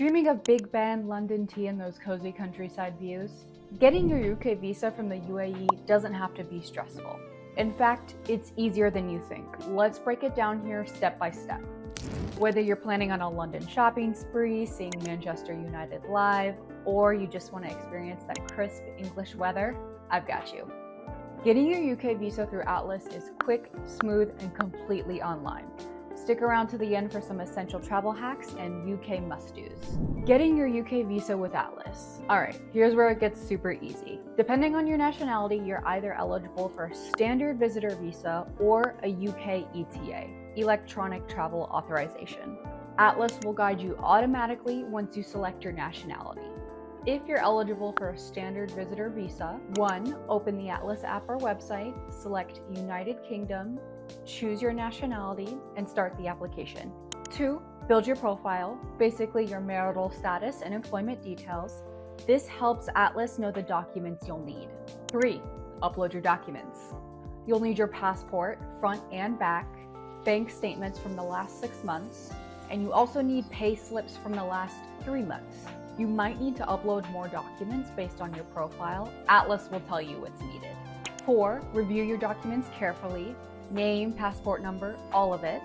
Dreaming of Big Ben, London tea, and those cozy countryside views? Getting your UK visa from the UAE doesn't have to be stressful. In fact, it's easier than you think. Let's break it down here step by step. Whether you're planning on a London shopping spree, seeing Manchester United live, or you just want to experience that crisp English weather, I've got you. Getting your UK visa through Atlys is quick, smooth, and completely online. Stick around to the end for some essential travel hacks and UK must-dos. Getting your UK visa with Atlys. Alright, here's where it gets super easy. Depending on your nationality, you're either eligible for a standard visitor visa or a UK ETA, electronic travel authorization. Atlys will guide you automatically once you select your nationality. If you're eligible for a standard visitor visa, 1. Open the Atlys app or website, select United Kingdom, choose your nationality, and start the application. 2. Build your profile, basically your marital status and employment details. This helps Atlys know the documents you'll need. 3. Upload your documents. You'll need your passport, front and back, bank statements from the last 6 months, and you also need pay slips from the last 3 months. You might need to upload more documents based on your profile. Atlys will tell you what's needed. 4. Review your documents carefully. Name, passport number, all of it.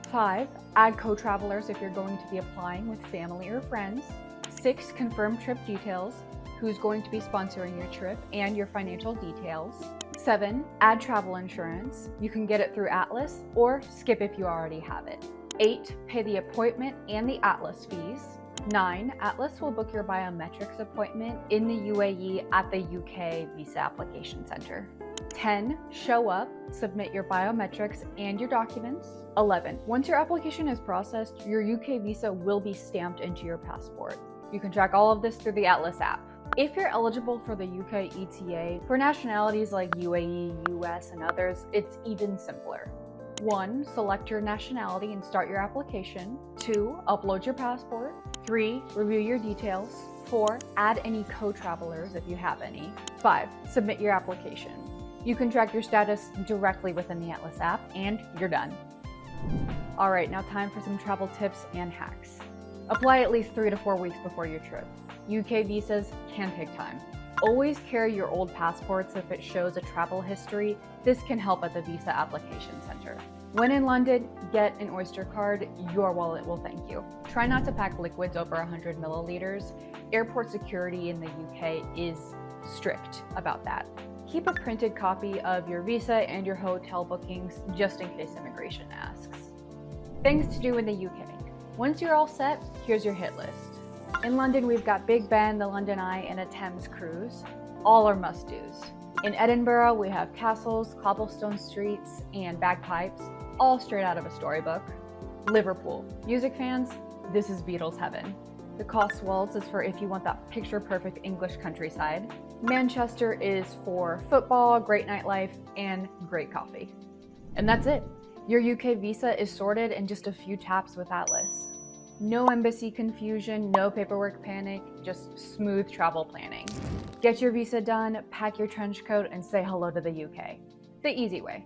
5. Add co-travelers if you're going to be applying with family or friends. 6. Confirm trip details, who's going to be sponsoring your trip, and your financial details. 7. Add travel insurance. You can get it through Atlys or skip if you already have it. 8. Pay the appointment and the Atlys fees. 9. Atlys will book your biometrics appointment in the UAE at the UK Visa Application Center. 10. Show up, submit your biometrics and your documents. 11. Once your application is processed, your UK visa will be stamped into your passport. You can track all of this through the Atlys app. If you're eligible for the UK ETA, for nationalities like UAE, US, and others, it's even simpler. 1. Select your nationality and start your application. 2. Upload your passport. 3. Review your details. 4. Add any co-travelers if you have any. 5. Submit your application. You can track your status directly within the Atlys app, and you're done. Alright, now time for some travel tips and hacks. Apply at least 3 to 4 weeks before your trip. UK visas can take time. Always carry your old passports if it shows a travel history. This can help at the Visa Application Center. When in London, get an Oyster card. Your wallet will thank you. Try not to pack liquids over 100 milliliters. Airport security in the UK is strict about that. Keep a printed copy of your visa and your hotel bookings just in case immigration asks. Things to do in the UK. Once you're all set, here's your hit list. In London, we've got Big Ben, the London Eye, and a Thames cruise. All are must-dos. In Edinburgh, we have castles, cobblestone streets, and bagpipes, all straight out of a storybook. Liverpool. Music fans, this is Beatles heaven. The Cotswolds is for if you want that picture-perfect English countryside. Manchester is for football, great nightlife, and great coffee. And that's it. Your UK visa is sorted in just a few taps with Atlys. No embassy confusion, no paperwork panic, just smooth travel planning. Get your visa done, pack your trench coat, and say hello to the UK. The easy way.